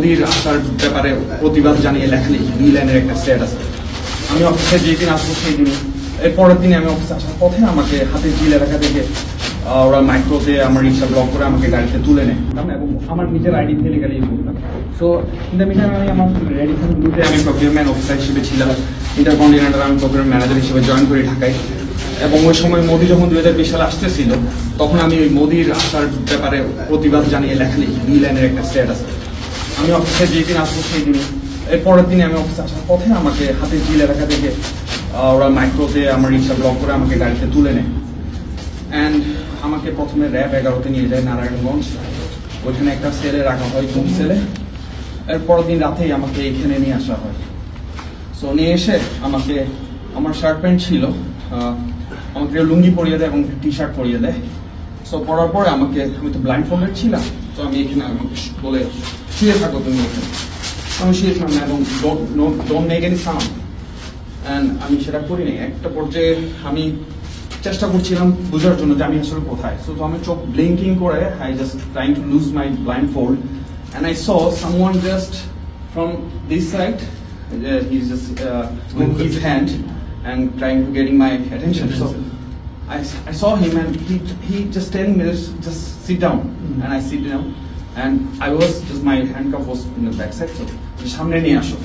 মোদির আসার ব্যাপারে প্রতিবাদ জানিয়ে লেখালি 2 লাইনের একটা স্ট্যাটাস। আমি অফিসে যেদিন আসবো সেই দিন, এর পরের দিনে আমি অফিসে আসার পথে আমাকে হাতে জিল এলাকা থেকে ওরা মাইক্রোতে আমার রিক্সা ব্লক করে আমাকে গাড়িতে তুলে নেয় এবং আমার নিজের আইডি থেকে গাড়ি করতাম। সো ইন দ্য মিটার আমি আমার রেডিসন গ্রুপে আমি প্রকিউরমেন্ট অফিসার হিসেবে ছিলাম, ইন্টারকন্টিনেন্টাল আমি প্রকিউরমেন্ট ম্যানেজার হিসেবে জয়েন করি ঢাকায়। এবং ওই সময় মোদি যখন 2020 সালে আসতেছিল তখন আমি ওই মোদির আসার ব্যাপারে প্রতিবাদ জানিয়ে লেখালি 2 লাইনের একটা স্ট্যাটাস। আমি অফিসে যেদিন আসবো সেই দিন, এর পরের দিনে আমি অফিসে আসার পথে আমাকে হাতে জিল এলাকা থেকে ওরা মাইক্রোতে আমার রিক্সা ব্লক করে আমাকে গাড়িতে তুলে নেয় অ্যান্ড আমাকে প্রথমে র্যাব 11-তে নিয়ে যায় নারায়ণগঞ্জ। ওইখানে একটা সেলে রাখা হয়, গুম সেলে। এর পরের দিন রাতেই আমাকে এখানে নিয়ে আসা হয়। সো নিয়ে এসে আমাকে আমার শার্ট প্যান্ট ছিল, আমাকে লুঙ্গি পরিয়ে দেয় এবং টি শার্ট পরিয়ে দেয়। সো পরার পরে আমাকে, আমি তো ব্লাইন্ড ফোল্ডেড ছিলাম, তো আমি এখানে আমাকে বলে শুয়ে থাকো তুমি এখানে। আমি শুয়েছিলাম না এবং don't make any sound, and আমি সেটা করি নাই। একটা পর্যায়ে আমি চেষ্টা করছিলাম বোঝার জন্য যে আমি আসলে কোথায়। সো আমি চোখ ব্লিঙ্কিং করে I just trying to lose my blind fold and I saw someone just from this side, he is just move his hand and trying to getting my attention. So I saw him and he just telling me just sit down, and I sit down and I was just, my handcuff was in the back side, so samne niye asho.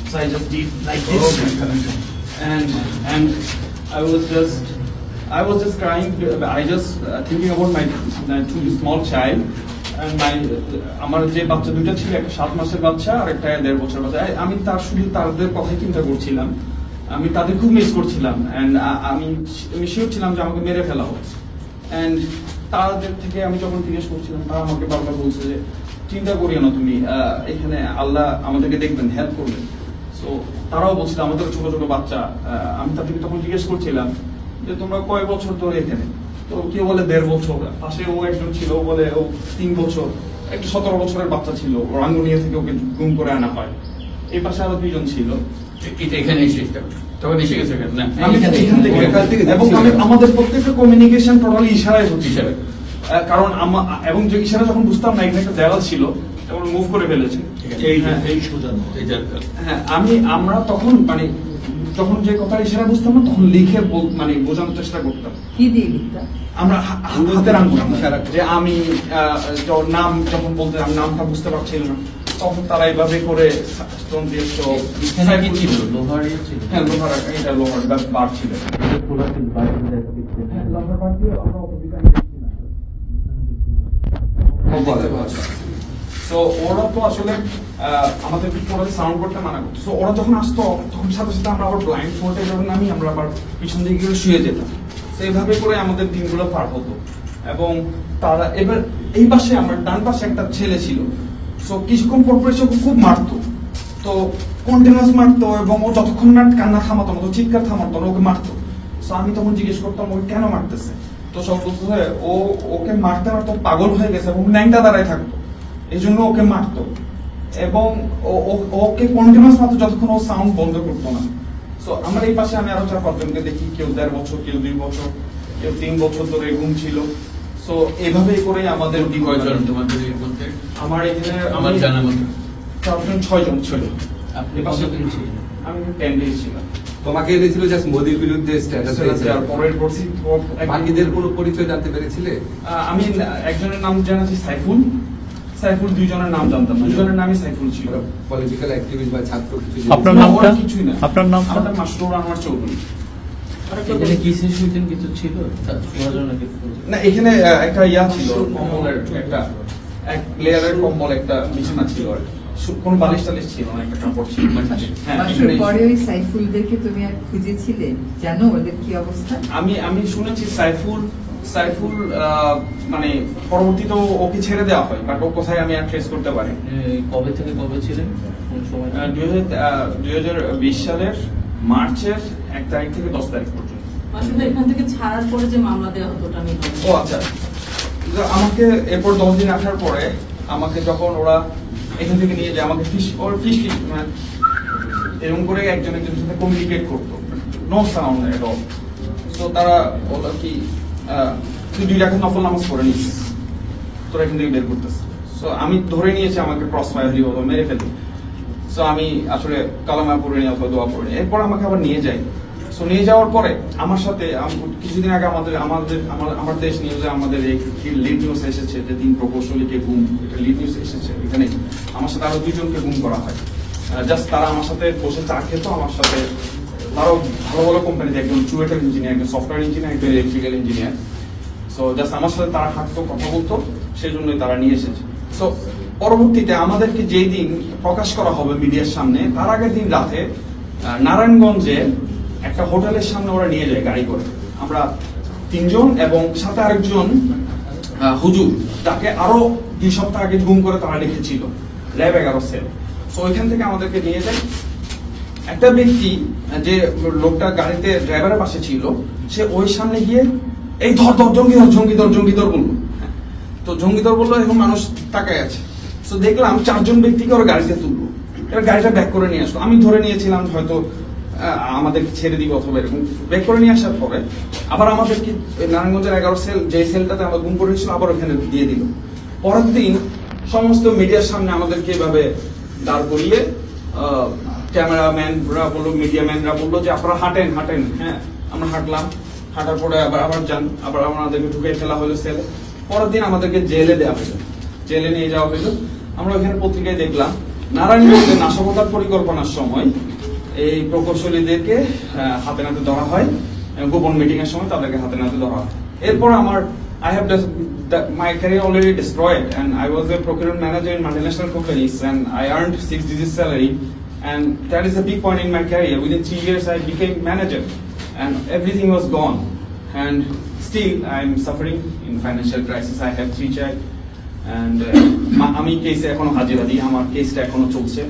So I just did like this and I was just crying. I just thinking about my 2 small child and my আমার যে বাচ্চা দুটো ছিল, একটা 7 মাসের বাচ্চা আর একটা 1.5 বছরের বাচ্চা। আমি তার শুধু তাদের কথাই চিন্তা করছিলাম, আমি তাদের খুব মিস করছিলাম অ্যান্ড আমি শিওর ছিলাম যে আমাকে মেরে ফেলা হচ্ছে। অ্যান্ড তাদের থেকে আমি যখন জিজ্ঞেস করছিলাম, তারা আমাকে বারবার বলছে যে চিন্তা করিও না তুমি, এখানে আল্লাহ আমাদেরকে দেখবেন, হেল্প করবেন। সো তারাও বলছিল, আমাদের ছোট ছোট বাচ্চা। আমি তাদেরকে তখন জিজ্ঞেস করছিলাম যে তোমরা কয় বছর ধরে এখানে? তো কেউ বলে 1.5 বছর, পাশে ও একজন ছিল, ও বলে ও 3 বছর, একটা 17 বছরের বাচ্চা ছিল, ও রাঙ্গুনিয়া থেকে ওকে গুম করে আনা হয়। এই পাশে আরো 2 জন ছিল। আমাদের প্রত্যেকটা কমিউনিকেশন টোটালি ইশারায় হচ্ছে, কারণ এবং যে ইশারা যখন বুঝতাম না এখানে একটা দেওয়াল ছিল তখন মুভ করে ফেলেছে। হ্যাঁ, আমরা তখন মানে যখন যে কথা ইশারা বুঝতাম না তখন লিখে মানে বোঝানোর চেষ্টা করতাম। কি দিয়ে লিখতাম? আমরা হাতের আঙ্গুল যে আমি নাম যখন বলতে, আমি নামটা বুঝতে পারছিলাম না, তখন তারা এইভাবে করে স্টোন দিয়ে লোহার এটা লোহার বার ছিল। তো ওরা তো আসলে আমাদের টোটালি সাউন্ড করতে মানা করতো। সো ওরা যখন আসতো তখন সাথে সাথে আমরা আবার ব্লাইন্ড ফোল্ডে যখন নামি, আমরা আবার পিছন দিকে গিয়ে শুয়ে যেতাম। তো এইভাবে করে আমাদের দিনগুলো পার হতো। এবং তারা এবার এই পাশে, আমার ডান পাশে একটা ছেলে ছিল। সো কিছুক্ষণ পর পর খুব মারতো, তো কন্টিনিউয়াস মারতো এবং ও যতক্ষণ না কান্না থামাতো না, চিৎকার থামাতো না, ওকে মারতো। সো আমি তখন জিজ্ঞেস করতাম ওকে কেন মারতেছে। তো সব বলতে হয় ওকে মারতে মারতো পাগল হয়ে গেছে এবং ন্যাংটা দাঁড়ায় থাকতো, এই জন্য ওকে মারতো। এবং ওকে কন্টিনিউয়াস মারতো যতক্ষণ ও সাউন্ড বন্ধ করতো না। সো আমার এই পাশে আমি আরো 4-5 জনকে দেখি, কেউ 1.5 বছর, কেউ 2 বছর, কেউ 3 বছর ধরে ঘুম ছিল। তো এভাবেই করে আমাদের আমার এখানে আমার জানা মতো 4-6 জন ছিল। আমি প্যান্ডেল ছিলাম। তোমাকে এনেছিল জাস্ট মোদির বিরুদ্ধে স্ট্যাটাস হয়েছে, আর পরের পরছি বাকিদের কোনো পরিচয় জানতে পেরেছিলে? আমি একজনের নাম জানাচ্ছি সাইফুল, 2 জনের নাম জানতাম না, 2 জনের নামই সাইফুল ছিল। পলিটিক্যাল অ্যাক্টিভিস্ট বা ছাত্র কিছু? আপনার নামটা? কিছুই না। আপনার নাম? আমার মাসরুর আনোয়ার চৌধুরী। এখানে কি সিচুয়েশন কিছু ছিল না? এখানে একটা ইয়া ছিল, কম্বলের একটা এক লেয়ারের কম্বল, একটা বিছানা ছিল, আর কোন বালিশ টালিশ ছিল না, একটা কাপড় ছিল। পরে ওই সাইফুলদেরকে তুমি আর খুঁজেছিলে? জানো ওদের কি অবস্থা? আমি শুনেছি সাইফুল মানে পরবর্তীতে ওকে ছেড়ে দেওয়া হয়, বাট ও কোথায় আমি আর ট্রেস করতে পারি। কবে থেকে কবে ছিলেন? 2020 সালের মার্চের 1 তারিখ থেকে 10 তারিখ পর্যন্ত। আসলে এখান থেকে ছাড়ার পরে যে মামলা দেওয়া হতো ওটা নিয়ে। ও আচ্ছা, আমাকে এরপর 10 দিন আসার পরে আমাকে যখন ওরা এখান থেকে নিয়ে যায়, আমাকে ফিশ মানে এরকম করে একজনের সাথে কমিউনিকেট করতো, no sound at all. So তারা বললো কি তুই 2 রাকাত নফল নামাজ পড়ে নিস, তোরা এখান থেকে বের করতেছে। সো আমি ধরে নিয়েছি আমাকে ক্রস ফায়ার দিব তো মেরে ফেলবে। সো আমি আসলে কালামা পড়ে নিয়ে অথবা দোয়া পড়ে নিই। এরপর আমাকে আবার নিয়ে যায়। সো নিয়ে যাওয়ার পরে আমার সাথে কিছুদিন আগে আমার দেশ নিউজে আমাদের লিড নিউজ এসেছে যে 3 প্রকৌশলীকে গুম, এটা লিড নিউজ এসেছে। এখানে আমার সাথে আরো 2 জনকে গুম করা হয়। জাস্ট তারা আমার সাথে বসে চা খেত, আমার সাথে তারও ভালো ভালো কোম্পানিতে, একজন চুয়েটার ইঞ্জিনিয়ার, একজন সফটওয়্যার ইঞ্জিনিয়ার, একজন ইলেকট্রিক্যাল ইঞ্জিনিয়ার। সো জাস্ট আমার সাথে তারা হাঁটতো, কথা বলতো, সেই জন্যই তারা নিয়ে এসেছে। সো পরবর্তীতে আমাদেরকে যেই দিন প্রকাশ করা হবে মিডিয়ার সামনে, তার আগের দিন রাতে নারায়ণগঞ্জে একটা হোটেলের সামনে ওরা নিয়ে যায় গাড়ি করে। আমরা 3 জন এবং সাথে আরেকজন হুজুর, তাকে আরো 2 সপ্তাহ আগে গুম করে তারা রেখেছিল ল্যাব 11 সেল। সো ওইখান থেকে আমাদেরকে নিয়ে যায়। একটা ব্যক্তি, যে লোকটা গাড়িতে ড্রাইভারের পাশে ছিল, সে ওই সামনে গিয়ে এই ধর ধর জঙ্গি ধর বললো। তো জঙ্গিধর বললো, এখন মানুষ তাকায় আছে। সো দেখলাম 4 জন ব্যক্তিকে ওরা গাড়িতে তুললো, এবার গাড়িটা ব্যাক করে নিয়ে আসলো। আমি ধরে নিয়েছিলাম হয়তো আমাদের ছেড়ে দিব অথবা এরকম। ব্যাক করে নিয়ে আসার পরে আবার আমাদেরকে নারায়ণগঞ্জের 11 সেল, যে সেলটাতে আমরা গুম করে ছিল, আবার ওখানে দিয়ে দিল। পরের দিন সমস্ত মিডিয়ার সামনে আমাদেরকে এভাবে দাঁড় করিয়ে ক্যামেরাম্যানরা বললো, মিডিয়াম্যানরা বললো যে আপনারা হাঁটেন। হ্যাঁ, আমরা হাঁটলাম। হাঁটার পরে আবার যান, আবার আমাদেরকে ঢুকে ফেলা হলো সেলে। পরের দিন আমাদেরকে জেলে দেওয়া হলো, জেলে নিয়ে যাওয়া হলো। আমরা ওখানে পত্রিকায় দেখলাম নারায়ণগঞ্জে নাশকতার পরিকল্পনার সময় এই প্রকৌশলীদেরকে হাতে নাতে ধরা হয়, গোপন মিটিং এর সময় তাদেরকে হাতে নাতে ধরা হয়। এরপর আমার my career already destroyed, and I was a procurement manager in multinational companies, and I earned 6-digit salary, and that is a big point in my career. Within 3 years I became manager, and everything was gone, and still I'm suffering in financial crisis. I have 3 child, and আমি কেসে এখনো হাজিরা দিই, আমার কেসটা এখনো চলছে।